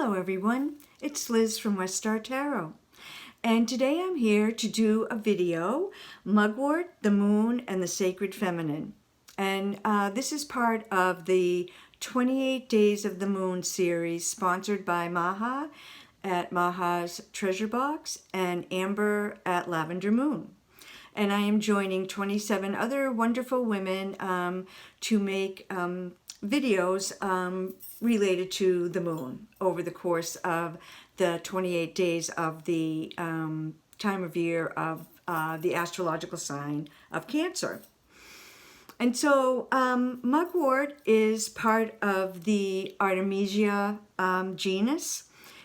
Hello everyone, it's Liz from West Star Tarot, and today I'm here to do a video, Mugwort, the Moon, and the Sacred Feminine. And this is part of the 28 Days of the Moon series sponsored by Maha at Maha's Treasure Box and Amber at Lavender Moon. And I am joining 27 other wonderful women to make videos related to the moon over the course of the 28 days of the time of year of the astrological sign of Cancer. And so Mugwort is part of the Artemisia genus.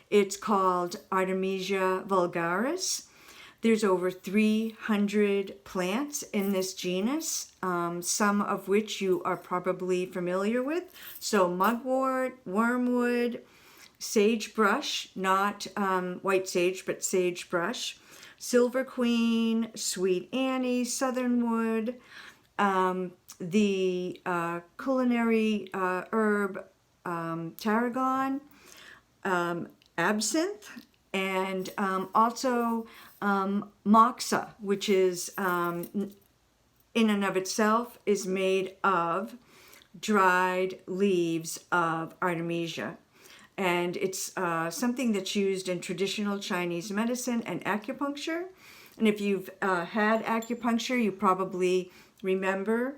It's called Artemisia vulgaris. There's over 300 plants in this genus, some of which you are probably familiar with. So mugwort, wormwood, sagebrush, not white sage, but sagebrush, silver queen, sweet Annie, southernwood, the culinary herb tarragon, absinthe, and also Moxa, which is in and of itself is made of dried leaves of Artemisia. And it's something that's used in traditional Chinese medicine and acupuncture. And if you've had acupuncture, you probably remember,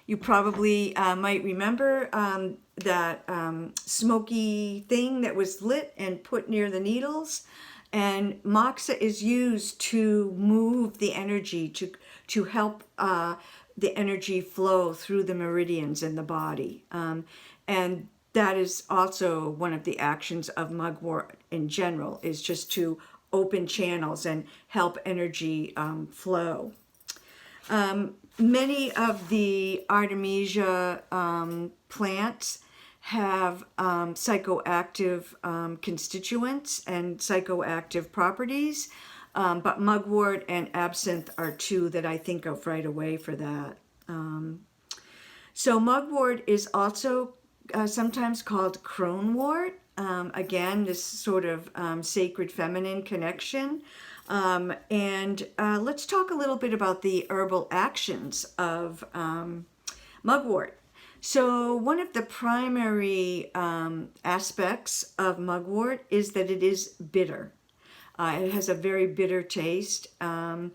you probably might remember that smoky thing that was lit and put near the needles. And Moxa is used to move the energy, to help the energy flow through the meridians in the body. And that is also one of the actions of mugwort in general, is just to open channels and help energy flow. Many of the Artemisia plants have psychoactive constituents and psychoactive properties, but mugwort and absinthe are two that I think of right away for that. So mugwort is also sometimes called Crone wort. Again, this sort of sacred feminine connection. And let's talk a little bit about the herbal actions of mugwort. So one of the primary aspects of mugwort is that it is bitter. It has a very bitter taste. And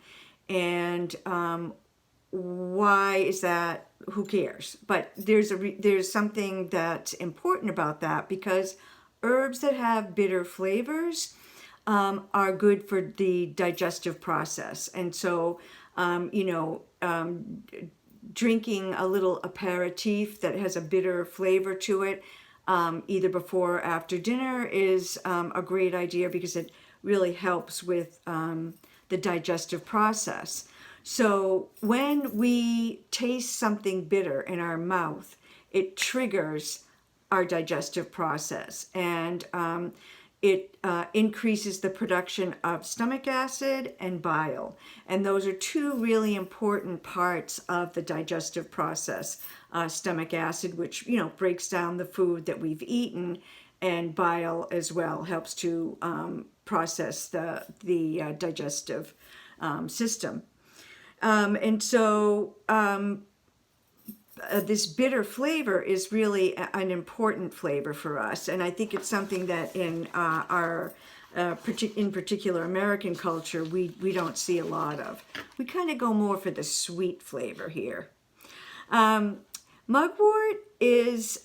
why is that? Who cares? But there's something that's important about that, because herbs that have bitter flavors are good for the digestive process. And so, drinking a little aperitif that has a bitter flavor to it, either before or after dinner, is a great idea, because it really helps with the digestive process. So when we taste something bitter in our mouth, it triggers our digestive process, and it increases the production of stomach acid and bile. And those are two really important parts of the digestive process. Stomach acid, which, breaks down the food that we've eaten, and bile as well helps to process the digestive system. And so this bitter flavor is really an important flavor for us, and I think it's something that in our in particular American culture we don't see a lot of. We kind of go more for the sweet flavor here. Mugwort is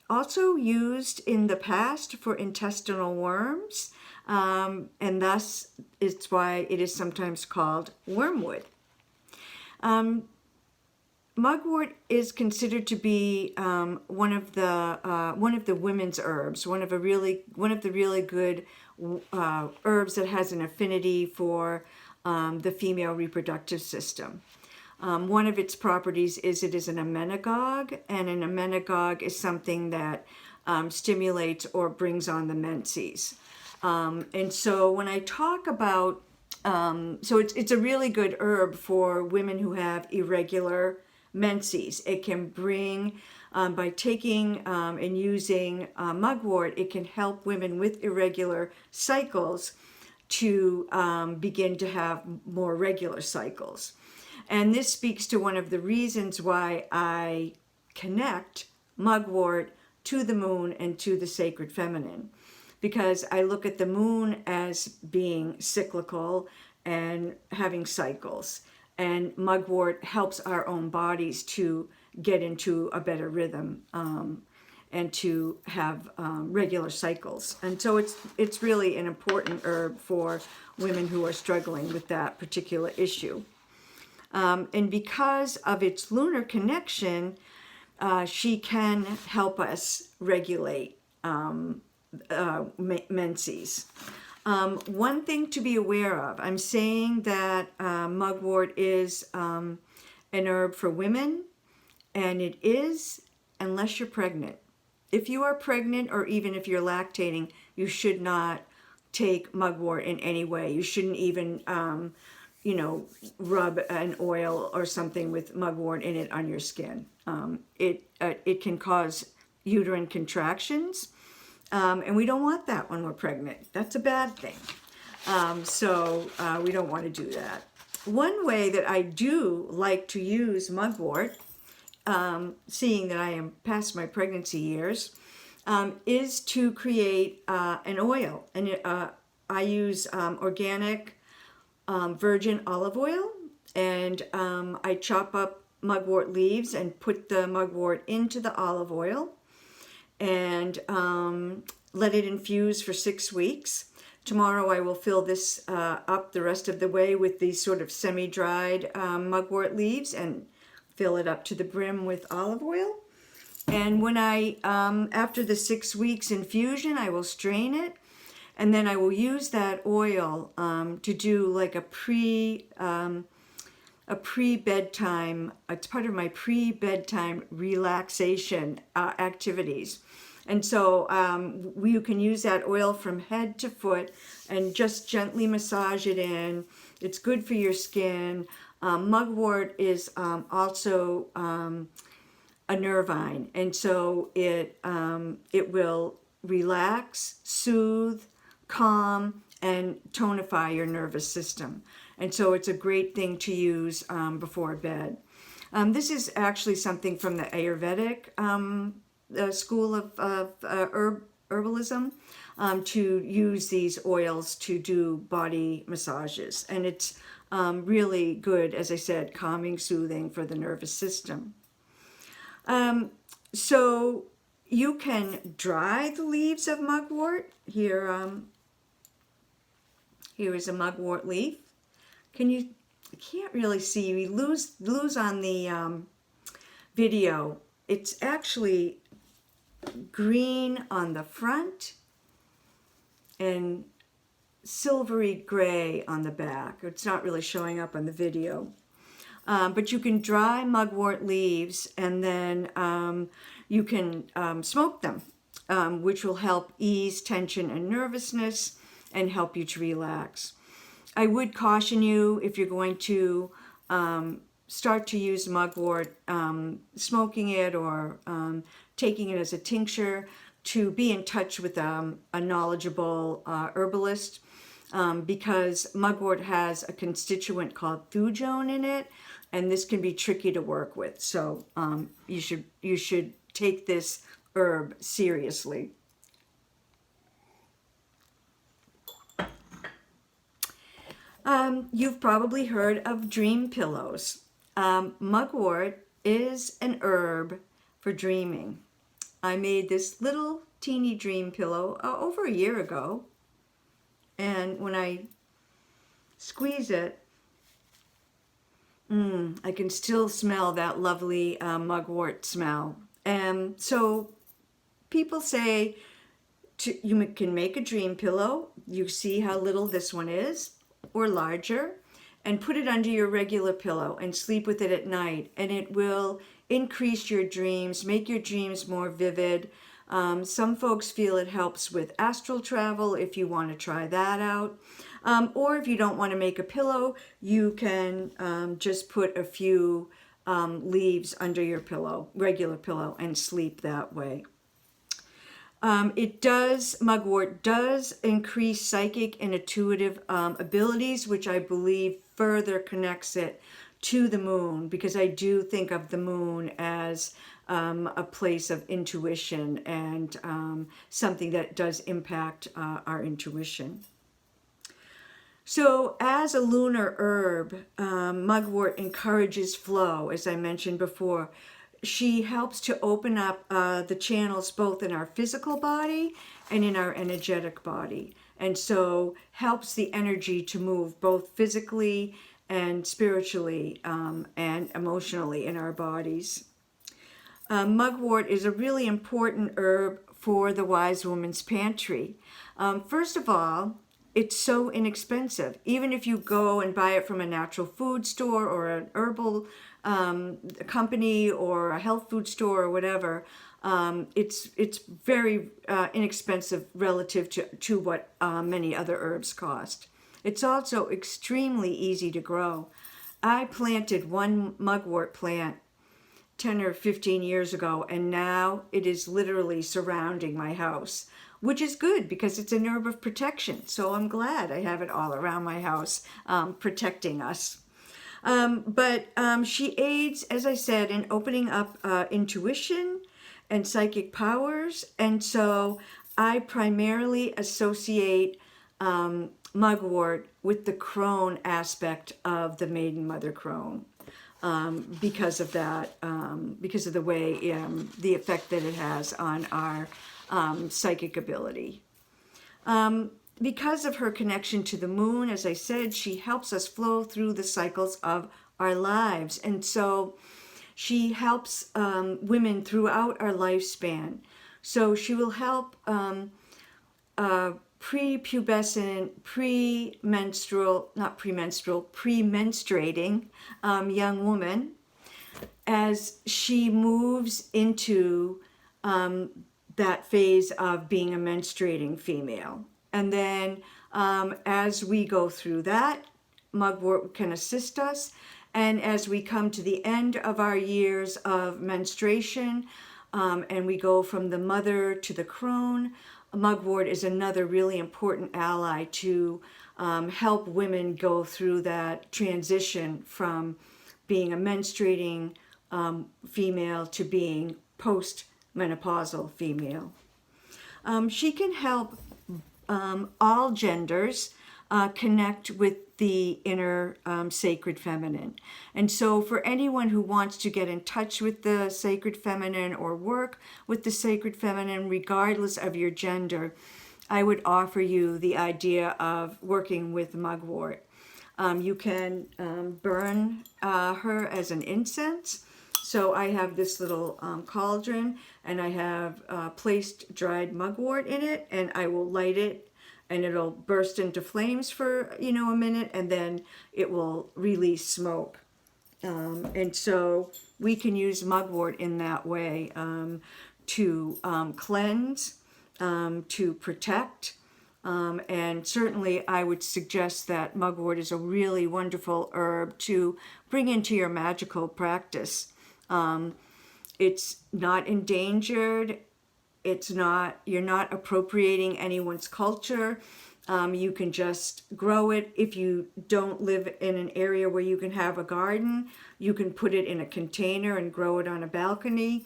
also used in the past for intestinal worms, and thus it's why it is sometimes called wormwood. Mugwort is considered to be one of the women's herbs, one of the really good herbs that has an affinity for the female reproductive system. One of its properties is it is an emmenagogue, and an emmenagogue is something that stimulates or brings on the menses. And so when I talk about, so it's a really good herb for women who have irregular menses. It can bring, by taking and using mugwort, it can help women with irregular cycles to begin to have more regular cycles. And this speaks to one of the reasons why I connect mugwort to the moon and to the sacred feminine, because I look at the moon as being cyclical and having cycles, and mugwort helps our own bodies to get into a better rhythm and to have regular cycles. And so it's really an important herb for women who are struggling with that particular issue. And because of its lunar connection, she can help us regulate menses. One thing to be aware of, I'm saying that mugwort is an herb for women, and it is unless you're pregnant. If you are pregnant, or even if you're lactating, you should not take mugwort in any way. You shouldn't even rub an oil or something with mugwort in it on your skin. It can cause uterine contractions, and we don't want that when we're pregnant. That's a bad thing. So we don't want to do that. One way that I do like to use mugwort, seeing that I am past my pregnancy years, is to create an oil. And I use organic virgin olive oil, and I chop up mugwort leaves and put the mugwort into the olive oil and let it infuse for 6 weeks. Tomorrow I will fill this up the rest of the way with these sort of semi-dried mugwort leaves and fill it up to the brim with olive oil. And when after the 6 weeks infusion, I will strain it, and then I will use that oil to do like a pre-bedtime, it's part of my pre-bedtime relaxation activities. And so you can use that oil from head to foot and just gently massage it in. It's good for your skin. Mugwort is also a nervine, and so it will relax, soothe, calm, and tonify your nervous system. And so it's a great thing to use before bed. This is actually something from the Ayurvedic school of herbalism, to use these oils to do body massages. And it's really good, as I said, calming, soothing for the nervous system. So you can dry the leaves of mugwort. Here is a mugwort leaf. I can't really see. We lose on the video. It's actually green on the front and silvery gray on the back. It's not really showing up on the video. But you can dry mugwort leaves, and then you can smoke them, which will help ease tension and nervousness and help you to relax. I would caution you, if you're going to start to use mugwort, smoking it or taking it as a tincture, to be in touch with a knowledgeable herbalist, because mugwort has a constituent called thujone in it, and this can be tricky to work with. So you should take this herb seriously. You've probably heard of dream pillows. Mugwort is an herb for dreaming. I made this little teeny dream pillow over a year ago, and when I squeeze it, I can still smell that lovely mugwort smell. And so people say you can make a dream pillow. You see how little this one is, or larger, and put it under your regular pillow and sleep with it at night, and it will increase your dreams, make your dreams more vivid. Some folks feel it helps with astral travel, if you want to try that out. Or if you don't want to make a pillow, you can just put a few leaves under your pillow, regular pillow, and sleep that way. Mugwort does increase psychic and intuitive abilities, which I believe further connects it to the moon, because I do think of the moon as a place of intuition and something that does impact our intuition. So as a lunar herb, mugwort encourages flow, as I mentioned before. She helps to open up the channels both in our physical body and in our energetic body. And so helps the energy to move both physically and spiritually and emotionally in our bodies. Mugwort is a really important herb for the Wise Woman's Pantry. First of all, it's so inexpensive. Even if you go and buy it from a natural food store or an herbal company or a health food store or whatever, it's very inexpensive relative to what many other herbs cost. It's also extremely easy to grow. I planted one mugwort plant 10 or 15 years ago, and now it is literally surrounding my house, which is good because it's an herb of protection. So I'm glad I have it all around my house, protecting us. But she aids, as I said, in opening up intuition and psychic powers. And so I primarily associate mugwort with the crone aspect of the Maiden Mother Crone. Because of that, because of the way, the effect that it has on our psychic ability. Because of her connection to the moon, as I said, she helps us flow through the cycles of our lives. And so she helps women throughout our lifespan. So she will help prepubescent, premenstruating young woman as she moves into that phase of being a menstruating female. And then as we go through that, mugwort can assist us. And as we come to the end of our years of menstruation, and we go from the mother to the crone, mugwort is another really important ally to help women go through that transition from being a menstruating female to being post-menopausal female. She can help all genders connect with the inner sacred feminine. And so for anyone who wants to get in touch with the sacred feminine or work with the sacred feminine, regardless of your gender, I would offer you the idea of working with mugwort. You can burn her as an incense. So I have this little cauldron, and I have placed dried mugwort in it, and I will light it, and it'll burst into flames for, a minute, and then it will release smoke. And so we can use mugwort in that way to cleanse, to protect. And certainly I would suggest that mugwort is a really wonderful herb to bring into your magical practice. It's not endangered. You're not appropriating anyone's culture. You can just grow it. If you don't live in an area where you can have a garden, you can put it in a container and grow it on a balcony.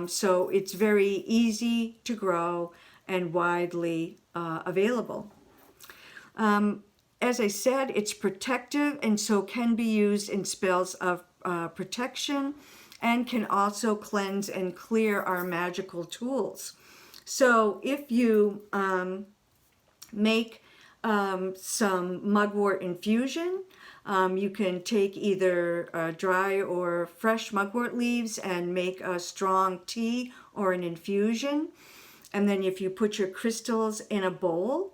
So it's very easy to grow and widely available. As I said, it's protective and so can be used in spells of protection, and can also cleanse and clear our magical tools. So if you make some mugwort infusion, you can take either dry or fresh mugwort leaves and make a strong tea or an infusion. And then if you put your crystals in a bowl,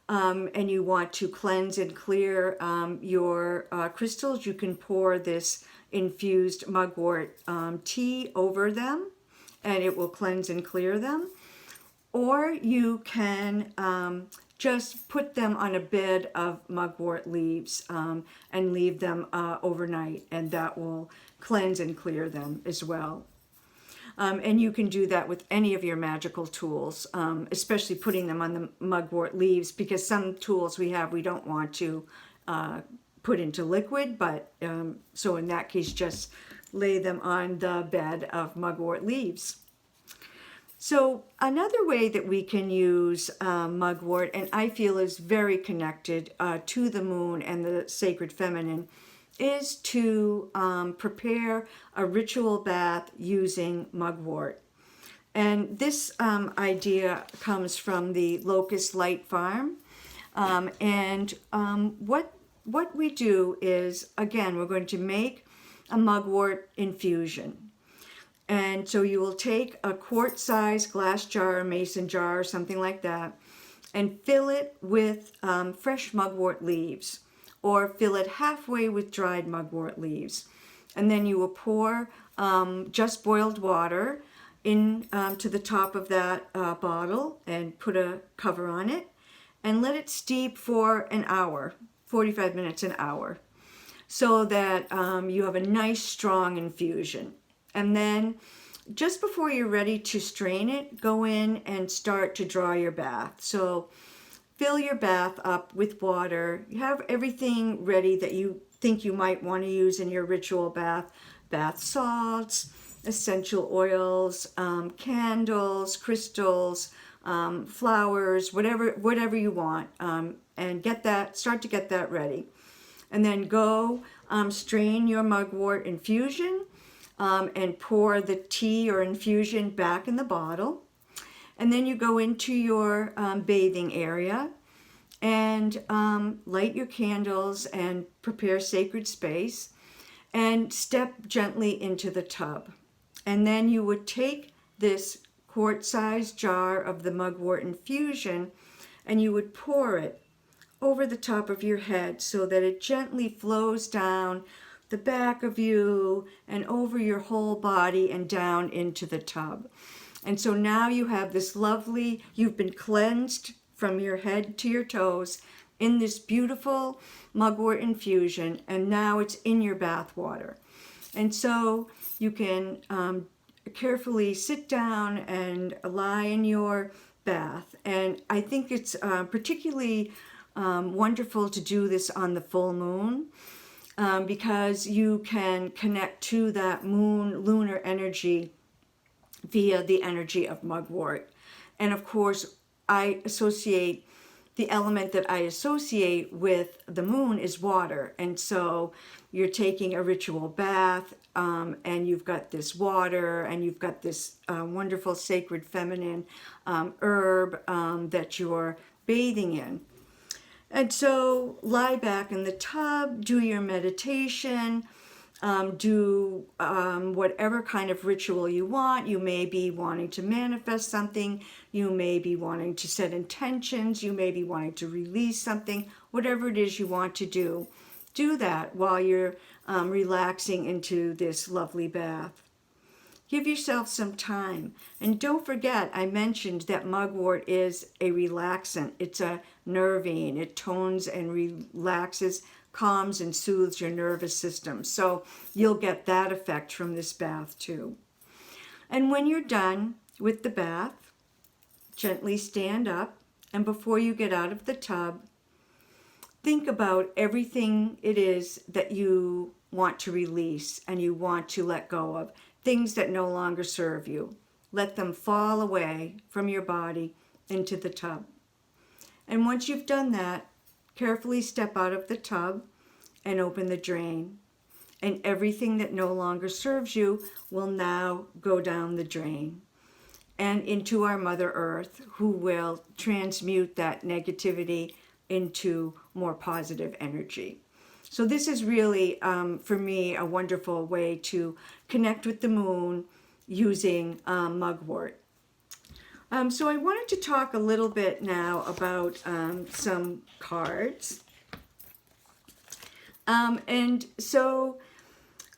and you want to cleanse and clear your crystals, you can pour this infused mugwort tea over them, and it will cleanse and clear them. Or you can just put them on a bed of mugwort leaves and leave them overnight, and that will cleanse and clear them as well. And you can do that with any of your magical tools, especially putting them on the mugwort leaves, because some tools we don't want to put into liquid, but so in that case, just lay them on the bed of mugwort leaves. So another way that we can use mugwort, and I feel is very connected to the moon and the sacred feminine, is to prepare a ritual bath using mugwort. And this idea comes from the Locust Light Farm. What we do is, again, we're going to make a mugwort infusion. And so you will take a quart-sized glass jar, a mason jar, or something like that, and fill it with fresh mugwort leaves, or fill it halfway with dried mugwort leaves. And then you will pour just boiled water in to the top of that bottle and put a cover on it and let it steep for an hour, 45 minutes, an hour, so that you have a nice strong infusion. And then just before you're ready to strain it, go in and start to draw your bath. So fill your bath up with water. You have everything ready that you think you might want to use in your ritual bath. Bath salts, essential oils, candles, crystals, flowers, whatever you want. And start to get that ready. And then go strain your mugwort infusion and pour the tea or infusion back in the bottle. And then you go into your bathing area and light your candles and prepare sacred space and step gently into the tub. And then you would take this quart-sized jar of the mugwort infusion and you would pour it over the top of your head so that it gently flows down the back of you and over your whole body and down into the tub. And so now you have this lovely, you've been cleansed from your head to your toes in this beautiful mugwort infusion, and now it's in your bath water. And so you can carefully sit down and lie in your bath. And I think it's particularly wonderful to do this on the full moon because you can connect to that lunar energy via the energy of mugwort. And of course, the element that I associate with the moon is water. And so you're taking a ritual bath and you've got this water and you've got this wonderful sacred feminine herb that you're bathing in. And so lie back in the tub, do your meditation, do whatever kind of ritual you want. You may be wanting to manifest something. You may be wanting to set intentions. You may be wanting to release something. Whatever it is you want to do, do that while you're relaxing into this lovely bath. Give yourself some time. And don't forget, I mentioned that mugwort is a relaxant. It's a nervine. It tones and relaxes, calms and soothes your nervous system. So you'll get that effect from this bath too. And when you're done with the bath, gently stand up, and before you get out of the tub, think about everything it is that you want to release and you want to let go of, things that no longer serve you. Let them fall away from your body into the tub. And once you've done that, carefully step out of the tub and open the drain. And everything that no longer serves you will now go down the drain and into our Mother Earth, who will transmute that negativity into more positive energy. So this is really, for me, a wonderful way to connect with the moon using mugwort. So I wanted to talk a little bit now about some cards. And so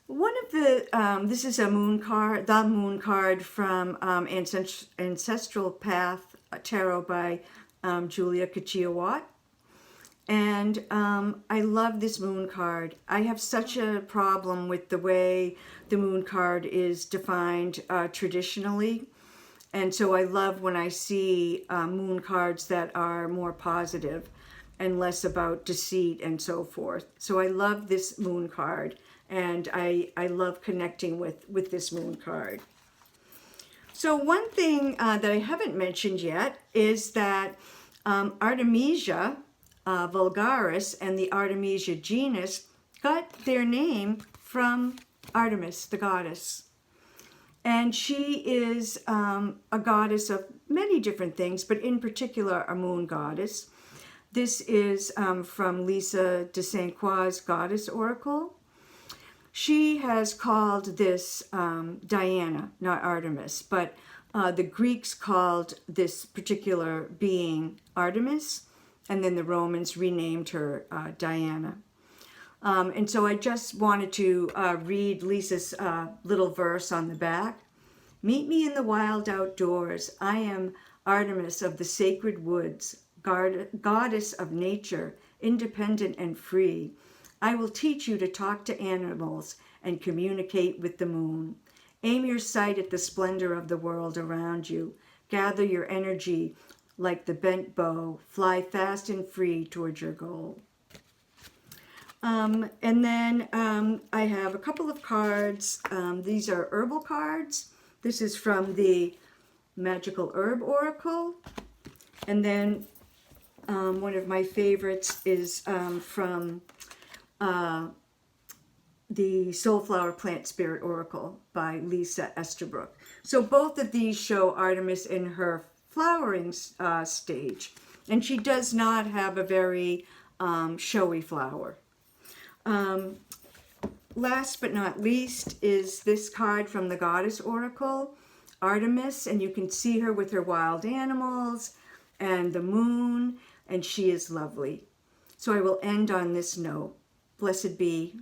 one of the, this is a moon card, the moon card from Ancestral Path Tarot by Julia Kachia-Watt. And I love this moon card. I have such a problem with the way the moon card is defined traditionally. And so I love when I see moon cards that are more positive and less about deceit and so forth. So I love this moon card, and I love connecting with this moon card. So one thing that I haven't mentioned yet is that Artemisia vulgaris and the Artemisia genus got their name from Artemis, the goddess. And she is a goddess of many different things, but in particular a moon goddess. This is from Lisa de St. Croix's Goddess Oracle. She has called this Diana, not Artemis, but the Greeks called this particular being Artemis, and then the Romans renamed her Diana. And so I just wanted to read Lisa's little verse on the back. Meet me in the wild outdoors. I am Artemis of the sacred woods, goddess of nature, independent and free. I will teach you to talk to animals and communicate with the moon. Aim your sight at the splendor of the world around you. Gather your energy like the bent bow. Fly fast and free towards your goal. And then I have a couple of cards. These are herbal cards. This is from the Magical Herb Oracle. And then one of my favorites is from the Soulflower Plant Spirit Oracle by Lisa Estabrook. So both of these show Artemis in her flowering stage. And she does not have a very showy flower. Last but not least is this card from the Goddess Oracle, Artemis, and you can see her with her wild animals and the moon, and she is lovely. So I will end on this note. Blessed be